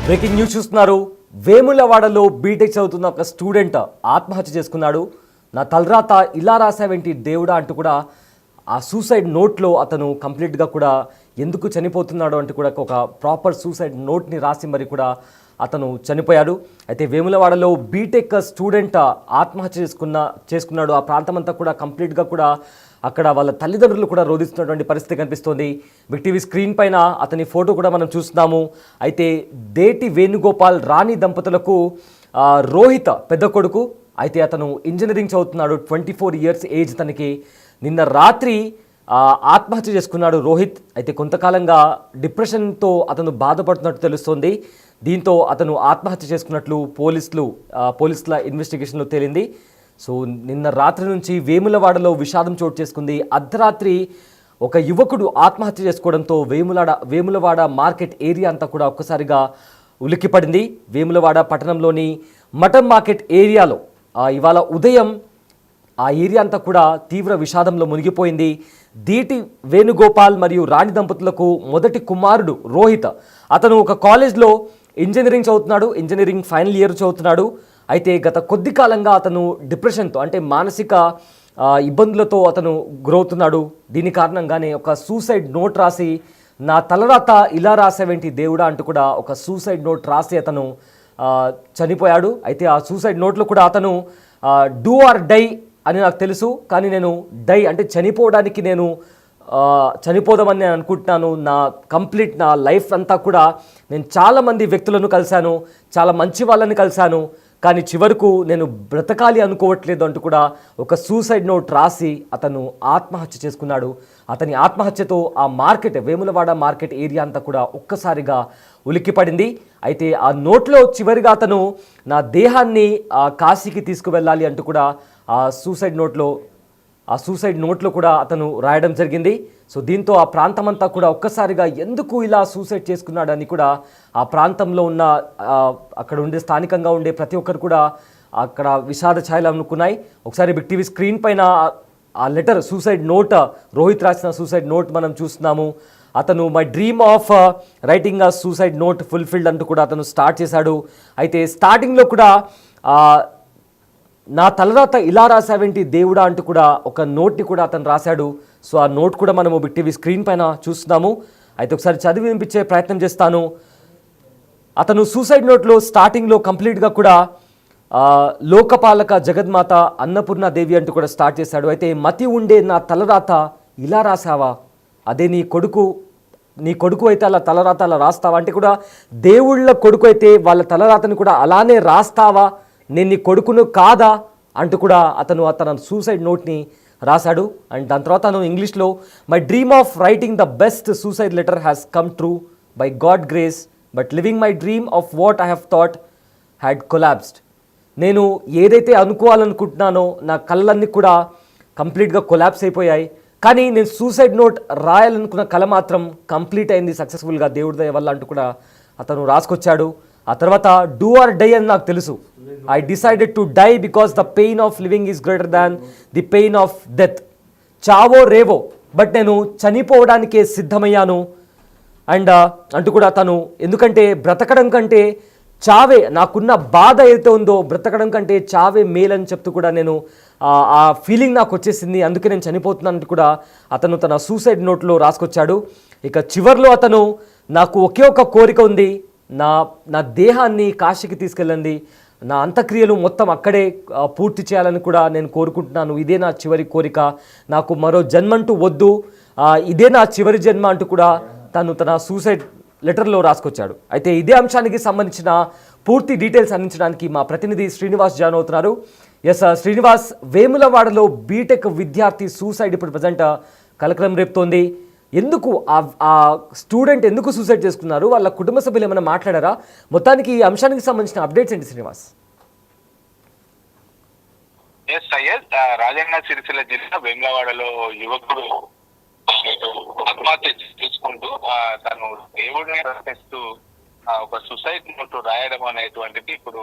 Breaking news చూస్తున్నారు. వేములవాడలో BTech చదువుతున్న ఒక స్టూడెంట్ ఆత్మహత్య చేసుకున్నాడు. నా తలరాత ఇలా రాసావేంటి దేవుడా అంటూ కూడా ఆ సూసైడ్ నోట్లో అతను కంప్లీట్గా కూడా ఎందుకు చనిపోతున్నాడు అంటూ కూడా ఒక ప్రాపర్ సూసైడ్ నోట్ని రాసి మరి కూడా అతను చనిపోయాడు. అయితే వేములవాడలో బీటెక్ స్టూడెంట్ ఆత్మహత్య చేసుకున్నాడు. ఆ ప్రాంతం అంతా కూడా కంప్లీట్గా కూడా అక్కడ వాళ్ళ తల్లిదండ్రులు కూడా రోధిస్తున్నటువంటి పరిస్థితి కనిపిస్తోంది. బిగ్ టీవీ స్క్రీన్ పైన అతని ఫోటో కూడా మనం చూస్తున్నాము. అయితే దేటి వేణుగోపాల్ రాణి దంపతులకు రోహిత్ పెద్ద కొడుకు. అయితే అతను ఇంజనీరింగ్ చదువుతున్నాడు. 24 years ఏజ్ తనకి. నిన్న రాత్రి ఆత్మహత్య చేసుకున్నాడు రోహిత్. అయితే కొంతకాలంగా డిప్రెషన్తో అతను బాధపడుతున్నట్టు తెలుస్తోంది. దీంతో అతను ఆత్మహత్య చేసుకున్నట్లు పోలీసుల ఇన్వెస్టిగేషన్లో తేలింది. సో నిన్న రాత్రి నుంచి వేములవాడలో విషాదం చోటు చేసుకుంది. అర్ధరాత్రి ఒక యువకుడు ఆత్మహత్య చేసుకోవడంతో వేములవాడ మార్కెట్ ఏరియా అంతా కూడా ఒక్కసారిగా ఉలిక్కిపడింది. వేములవాడ పట్టణంలోని మటన్ మార్కెట్ ఏరియాలో ఇవాళ ఉదయం ఆ ఏరియా అంతా కూడా తీవ్ర విషాదంలో మునిగిపోయింది. దీటి వేణుగోపాల్ మరియు రాణి దంపతులకు మొదటి కుమారుడు రోహిత్. అతను ఒక కాలేజ్లో ఇంజనీరింగ్ చదువుతున్నాడు. ఇంజనీరింగ్ ఫైనల్ ఇయర్ చదువుతున్నాడు. అయితే గత కొద్ది కాలంగా అతను డిప్రెషన్తో అంటే మానసిక ఇబ్బందులతో అతను గురవుతున్నాడు. దీని కారణంగానే ఒక సూసైడ్ నోట్ రాసి నా తలరాత ఇలా రాసావేంటి దేవుడా అంటూ కూడా ఒక సూసైడ్ నోట్ రాసి అతను చనిపోయాడు. అయితే ఆ సూసైడ్ నోట్లో కూడా అతను డూ ఆర్ డై అని నాకు తెలుసు, కానీ నేను డై అంటే చనిపోవడానికి నేను చనిపోదామని నేను అనుకుంటున్నాను. నా లైఫ్ అంతా కూడా నేను చాలామంది వ్యక్తులను కలిశాను, చాలా మంచి వాళ్ళని కలిశాను, కానీ చివరకు నేను బ్రతకాలి అనుకోవట్లేదు అంటూ కూడా ఒక సూసైడ్ నోట్ రాసి అతను ఆత్మహత్య చేసుకున్నాడు. అతని ఆత్మహత్యతో ఆ వేములవాడ మార్కెట్ ఏరియా అంతా కూడా ఒక్కసారిగా ఉలిక్కిపడింది. అయితే ఆ నోట్లో చివరిగా అతను నా దేహాన్ని కాశీకి తీసుకువెళ్ళాలి అంటూ కూడా ఆ సూసైడ్ నోట్లో కూడా అతను రాయడం జరిగింది. సో దీంతో ఆ ప్రాంతం అంతా కూడా ఒక్కసారిగా ఎందుకు ఇలా సూసైడ్ చేసుకున్నాడని కూడా ఆ ప్రాంతంలో ఉన్న అక్కడ స్థానికంగా ఉండే ప్రతి ఒక్కరు కూడా అక్కడ విషాద ఛాయలు అనుకున్నాయి. ఒకసారి బిగ్ టీవీ స్క్రీన్ పైన ఆ లెటర్ సూసైడ్ నోట్ రోహిత్ రాసిన సూసైడ్ నోట్ మనం చూస్తున్నాము. అతను my dream of writing a suicide note fulfilled అంటూ కూడా అతను స్టార్ట్ చేశాడు. అయితే స్టార్టింగ్లో కూడా నా తలరాత ఇలా రాసావేంటి దేవుడా అంటూ కూడా ఒక నోట్ని కూడా అతను రాశాడు. సో ఆ నోట్ కూడా మనము బిగ్ టీవీ స్క్రీన్ పైన చూస్తున్నాము. అయితే ఒకసారి చదివి వినిపించే ప్రయత్నం చేస్తాను. అతను సూసైడ్ నోట్లో స్టార్టింగ్లో కంప్లీట్గా కూడా లోకపాలక జగన్మాత అన్నపూర్ణాదేవి అంటూ కూడా స్టార్ట్ చేశాడు. అయితే మతి ఉండే నా తలరాత ఇలా రాసావా, అదే నీ కొడుకు అయితే అలా తలరాత అలా రాస్తావా అంటే కూడా దేవుళ్ళ కొడుకు అయితే వాళ్ళ తలరాతని కూడా అలానే రాస్తావా, నేను నీ కొడుకును కాదా అంటూ కూడా అతను సూసైడ్ నోట్ని రాశాడు. అండ్ దాని తర్వాత అతను ఇంగ్లీష్లో my dream of writing the best suicide letter has come true by God grace but living my dream of what I have thought had collapsed. నేను ఏదైతే అనుకోవాలనుకుంటున్నానో నా కళ్ళన్నీ కూడా కంప్లీట్గా కొలాప్స్ అయిపోయాయి, కానీ నేను సూసైడ్ నోట్ రాయాలనుకున్న కళ మాత్రం కంప్లీట్ అయింది సక్సెస్ఫుల్గా దేవుడి దయ వల్ల అంటూ కూడా అతను రాసుకొచ్చాడు. ఆ తర్వాత డూ ఆర్ డై అని నాకు తెలుసు. I decided to die because the pain of living is greater than the pain of death. చావో రేవో బట్ నేను చనిపోవడానికే సిద్ధమయ్యాను అండ్ అంటూ కూడా తను, ఎందుకంటే బ్రతకడం కంటే చావే, నాకున్న బాధ ఏదైతే ఉందో బ్రతకడం కంటే చావే మేలని చెప్తూ కూడా నేను ఆ ఫీలింగ్ నాకు వచ్చేసింది, అందుకే నేను చనిపోతున్నానంటూ కూడా అతను తన సూసైడ్ నోట్లో రాసుకొచ్చాడు. ఇక చివర్లో అతను నాకు ఒకే ఒక కోరిక ఉంది, నా దేహాన్ని కాశీకి తీసుకెళ్ళండి, నా అంత్యక్రియలు మొత్తం అక్కడే పూర్తి చేయాలని కూడా నేను కోరుకుంటున్నాను, ఇదే నా చివరి కోరిక, నాకు మరో జన్మంటూ వద్దు, ఇదే నా చివరి జన్మ అంటూ కూడా తన సూసైడ్ లెటర్లో రాసుకొచ్చాడు. అయితే ఇదే అంశానికి సంబంధించిన పూర్తి డీటెయిల్స్ అందించడానికి మా ప్రతినిధి శ్రీనివాస్ జాయిన్ అవుతున్నారు. ఎస్ శ్రీనివాస్, వేములవాడలో బీటెక్ విద్యార్థి సూసైడ్ ఇప్పుడు ప్రజెంట్ కలకలం రేపుతోంది. ఎందుకు ఆ స్టూడెంట్ ఎందుకు సూసైడ్ చేసుకున్నారు, వాళ్ళ కుటుంబ సభ్యులు ఏమైనా మాట్లాడారా, మొత్తానికి ఈ అంశానికి సంబంధించిన అప్డేట్స్ ఏంటి శ్రీనివాస్? రాజన్న సిరిసిల్ల జిల్లా వేములవాడలో యువకుడు ఆత్మహత్య చేసుకుంటూ తను దేవుడిని రక్షిస్తూ ఒక సూసైడ్ నోట్ రాయడం అనేటువంటిది ఇప్పుడు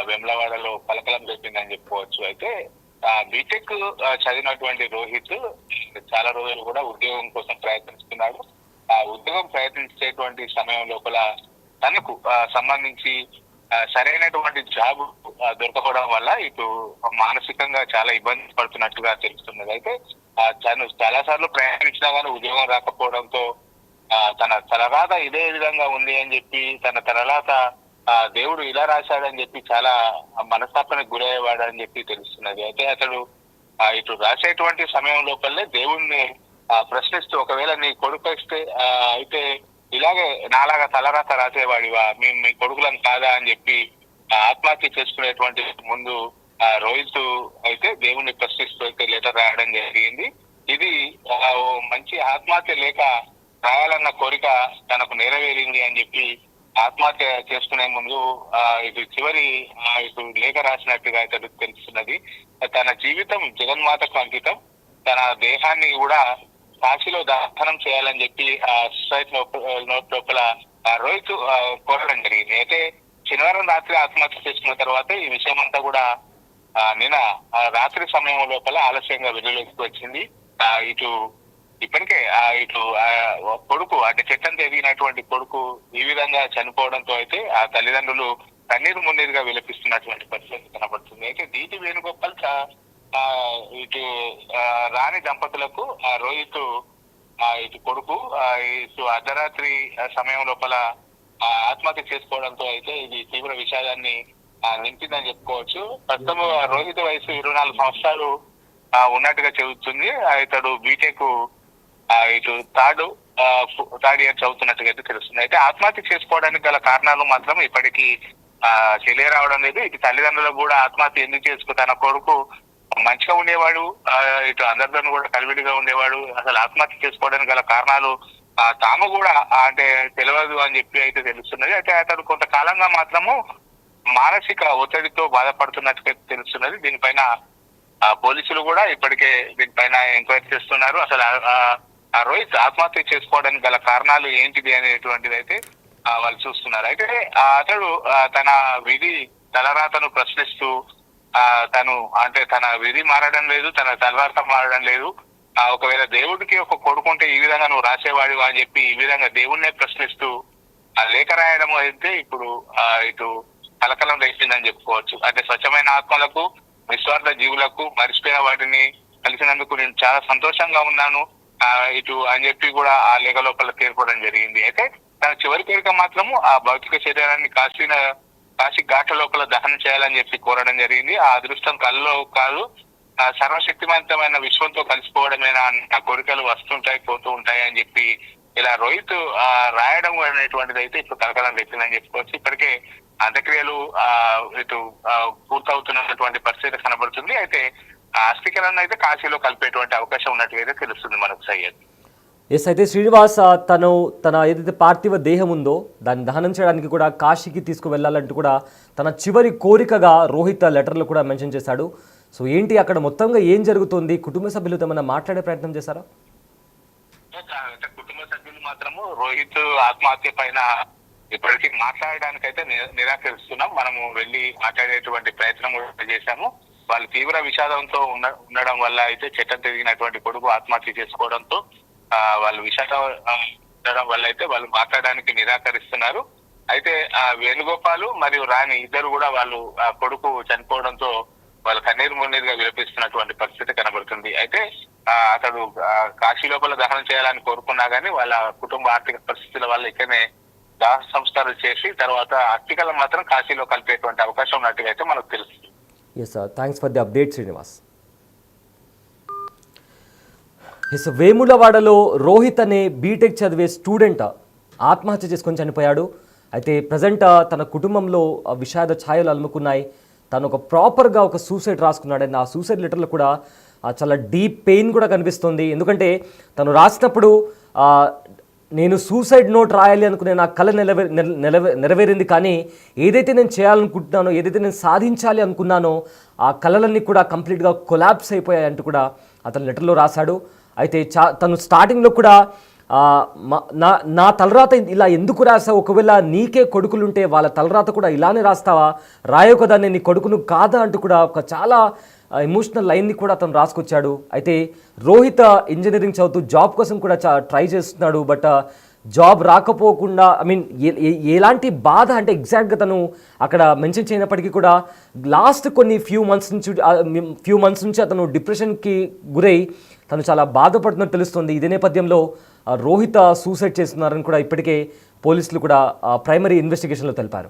వేములవాడలో కలకలం చెప్పిందని చెప్పుకోవచ్చు. అయితే బీటెక్ చదివినటువంటి రోహిత్ చాలా రోజులు కూడా ఉద్యోగం కోసం ప్రయత్నిస్తున్నాడు. ఆ ఉద్యోగం ప్రయత్నించేటువంటి సమయం లోపల తనకు సంబంధించి సరైనటువంటి జాబ్ దొరకపోవడం వల్ల ఇటు మానసికంగా చాలా ఇబ్బంది పడుతున్నట్టుగా తెలుస్తున్నది. అయితే తను చాలా సార్లు ప్రయాణించినా కానీ ఉద్యోగం రాకపోవడంతో తన తలరాత ఇదే విధంగా ఉంది అని చెప్పి తన తలరాత దేవుడు ఇలా రాశాడని చెప్పి చాలా మనస్తాపానికి గురయ్యేవాడు అని చెప్పి తెలుస్తున్నది. అయితే అతడు ఇటు రాసేటువంటి సమయం లోపలే దేవుణ్ణి ప్రశ్నిస్తూ, ఒకవేళ నీ కొడుకు అయితే ఇలాగే నాలాగా తలరాత రాసేవాడివా, మీ కొడుకులను కాదా అని చెప్పి ఆత్మహత్య చేసుకునేటువంటి ముందు రోహిత్ అయితే దేవుణ్ణి ప్రశ్నిస్తూ అయితే లెటర్ రాయడం జరిగింది. ఇది మంచి ఆత్మహత్య లేక రాయాలన్న కోరిక తనకు నెరవేరింది అని చెప్పి ఆత్మహత్య చేసుకునే ముందు ఇటు చివరి ఇటు లేఖ రాసినట్టుగా ఇతడు తెలుస్తున్నది. తన జీవితం జగన్మాతకు అంకితం, తన దేహాన్ని కూడా కాశీలో దహనం చేయాలని చెప్పి సొసైటీ నోట్ లోపల రోహిత్ కోరడం జరిగింది. అయితే శనివారం రాత్రి ఆత్మహత్య చేసుకున్న తర్వాత ఈ విషయం అంతా కూడా నిన్న రాత్రి సమయం లోపల ఆలస్యంగా వెలుగులోకి వచ్చింది. ఇటు ఇప్పటికే ఇటు కొడుకు అంటే చెట్టంత ఎదిగినటువంటి కొడుకు ఈ విధంగా చనిపోవడంతో అయితే ఆ తల్లిదండ్రులు కన్నీరు మున్నీరుగా విలపిస్తున్నటువంటి పరిస్థితి కనబడుతుంది. అయితే దీటి వేణుగోపాల్ ఇటు రాణి దంపతులకు రోహిత్ ఇటు కొడుకు ఇటు అర్ధరాత్రి సమయం లోపల ఆత్మహత్య చేసుకోవడంతో అయితే ఇది తీవ్ర విషాదాన్ని నింపిందని చెప్పుకోవచ్చు. ప్రస్తుతం రోహిత్ వయసు 24 సంవత్సరాలు ఉన్నట్టుగా చెబుతుంది. ఇతడు బీటెక్ ఇటు థర్డ్ ఇయర్ చదువుతున్నట్టుగా అయితే తెలుస్తుంది. అయితే ఆత్మహత్య చేసుకోవడానికి గల కారణాలు మాత్రం ఇప్పటికీ తెలియరావడం లేదు. ఇటు తల్లిదండ్రులకు కూడా ఆత్మహత్య ఎందుకు తన కొడుకు మంచిగా ఉండేవాడు, ఇటు అందరితో కూడా కలివిడిగా ఉండేవాడు, అసలు ఆత్మహత్య చేసుకోవడానికి గల కారణాలు తాము కూడా అంటే తెలియదు అని చెప్పి అయితే తెలుస్తున్నది. అయితే అతడు కొంతకాలంగా మాత్రము మానసిక ఒత్తిడితో బాధపడుతున్నట్టుగా తెలుస్తున్నది. దీనిపైన పోలీసులు కూడా ఇప్పటికే దీనిపైన ఎంక్వైరీ చేస్తున్నారు. అసలు రోహిత్ ఆత్మహత్య చేసుకోవడానికి గల కారణాలు ఏంటిది అనేటువంటిది అయితే వాళ్ళు చూస్తున్నారు. అయితే అతడు తన విధి తలరాతను ప్రశ్నిస్తూ తను అంటే తన విధి మారడం లేదు, తన తలరాత మారడం లేదు, ఒకవేళ దేవుడికి ఒక కొడుకుంటే ఈ విధంగా నువ్వు రాసేవాడివా అని చెప్పి ఈ విధంగా దేవుణ్ణే ప్రశ్నిస్తూ ఆ లేఖ రాయడం అయితే ఇప్పుడు ఇటు కలకలం రేపిందని చెప్పుకోవచ్చు. అంటే స్వచ్ఛమైన ఆత్మలకు, నిస్వార్థ జీవులకు, మరిచిపోయిన వాటిని కలిసినందుకు నేను చాలా సంతోషంగా ఉన్నాను ఇటు అని చెప్పి కూడా ఆ లేఖ లోపల తీర్పడం జరిగింది. అయితే తన చివరి కోరిక మాత్రము ఆ భౌతిక శరీరాన్ని కాశీ ఘాట్ల లోపల దహనం చేయాలని చెప్పి కోరడం జరిగింది. ఆ అదృష్టం కళ్ళలో కాదు, సర్వశక్తివంతమైన విశ్వంతో కలిసిపోవడమేనా ఆ కోరికలు వస్తుంటాయి పోతూ ఉంటాయి అని చెప్పి ఇలా రోహిత్ రాయడం అనేటువంటిది అయితే ఇప్పుడు కలకలం రేపిందని చెప్పుకోవచ్చు. ఇప్పటికే అంత్యక్రియలు ఇటు పూర్తవుతున్నటువంటి పరిస్థితి కనబడుతుంది. అయితే అస్థికలను అయితే కాశీలో కలిపేటువంటి అవకాశం ఉన్నట్టుగా అయితే తెలుస్తుంది మనకు సయ్యద్. ఎస్, అయితే శ్రీనివాస్ తన ఏదైతే పార్థివ దేహం ఉందో దాన్ని దహనం చేయడానికి కూడా కాశీకి తీసుకువెళ్ళాలంటూ కూడా తన చివరి కోరికగా రోహిత్ లెటర్లో కూడా మెన్షన్ చేశాడు. సో ఏంటి అక్కడ మొత్తంగా ఏం జరుగుతుంది? కుటుంబ సభ్యులతో ఏమైనా మాట్లాడే ప్రయత్నం చేశారా? కుటుంబ సభ్యులు మాత్రము రోహిత్ ఆత్మహత్య పైన ఇప్పటికీ మాట్లాడడానికైతే నిరాకరిస్తున్నాం. మనము వెళ్ళి మాట్లాడేటువంటి ప్రయత్నం కూడా చేశాము. వాళ్ళు తీవ్ర విషాదంతో ఉండడం వల్ల అయితే చెట్టం తిరిగినటువంటి కొడుకు ఆత్మహత్య చేసుకోవడంతో వాళ్ళు విషాదం ఉండడం వల్ల అయితే వాళ్ళు మాట్లాడడానికి నిరాకరిస్తున్నారు. అయితే వేణుగోపాలు మరియు రాణి ఇద్దరు కూడా వాళ్ళు కొడుకు చనిపోవడంతో వాళ్ళు కన్నీరు మున్నీరుగా విలపిస్తున్నటువంటి పరిస్థితి కనబడుతుంది. అయితే అతడు కాశీ లోపల దహనం చేయాలని కోరుకున్నా గానీ వాళ్ళ కుటుంబ ఆర్థిక పరిస్థితుల వల్ల ఇక్కడనే దాహ సంస్కారాలు చేసి తర్వాత అస్థికలు మాత్రం కాశీలో కలిపేటువంటి అవకాశం ఉన్నట్టుగా అయితే మనకు తెలుస్తుంది. Yes sir, thanks for the update Srinivas. Yes, వేములవాడలో రోహిత్ అనే బీటెక్ చదివే స్టూడెంట్ ఆత్మహత్య చేసుకొని చనిపోయాడు. అయితే ప్రజెంట్ తన కుటుంబంలో విషాద ఛాయలు అలుముకున్నాయి. తను ఒక ప్రాపర్గా ఒక సూసైడ్ రాసుకున్నాడు. అండ్ ఆ సూసైడ్ లెటర్లో కూడా చాలా డీప్ పెయిన్ కూడా కనిపిస్తుంది. ఎందుకంటే తను రాసినప్పుడు నేను సూసైడ్ నోట్ రాయాలి అనుకునే నా కళ నెరవేరింది, కానీ ఏదైతే నేను చేయాలనుకుంటున్నానో, ఏదైతే నేను సాధించాలి అనుకున్నానో ఆ కళలన్నీ కూడా కంప్లీట్గా కొలాప్స్ అయిపోయాయి అంటూ కూడా అతను లెటర్లో రాశాడు. అయితే తను స్టార్టింగ్లో కూడా నా తలరాత ఇలా ఎందుకు రాసావు, ఒకవేళ నీకే కొడుకులుంటే వాళ్ళ తలరాత కూడా ఇలానే రాస్తావా, రాయవు కదా నేను నీ కొడుకును కాదా అంటూ కూడా ఒక చాలా ఎమోషనల్ లైన్ని కూడా అతను రాసుకొచ్చాడు. అయితే రోహిత్ ఇంజనీరింగ్ చదువుతూ జాబ్ కోసం కూడా ట్రై చేస్తున్నాడు. బట్ జాబ్ రాకపోకుండా ఐ మీన్ ఎలాంటి బాధ అంటే ఎగ్జాక్ట్గా తను అక్కడ మెన్షన్ చేయనప్పటికీ కూడా లాస్ట్ కొన్ని ఫ్యూ మంత్స్ నుంచి అతను డిప్రెషన్కి గురై తను చాలా బాధపడుతున్నట్టు తెలుస్తుంది. ఇదే నేపథ్యంలో రోహిత సూసైడ్ చేస్తున్నారని కూడా ఇప్పటికే పోలీసులు కూడా ప్రైమరీ ఇన్వెస్టిగేషన్లో తెలిపారు.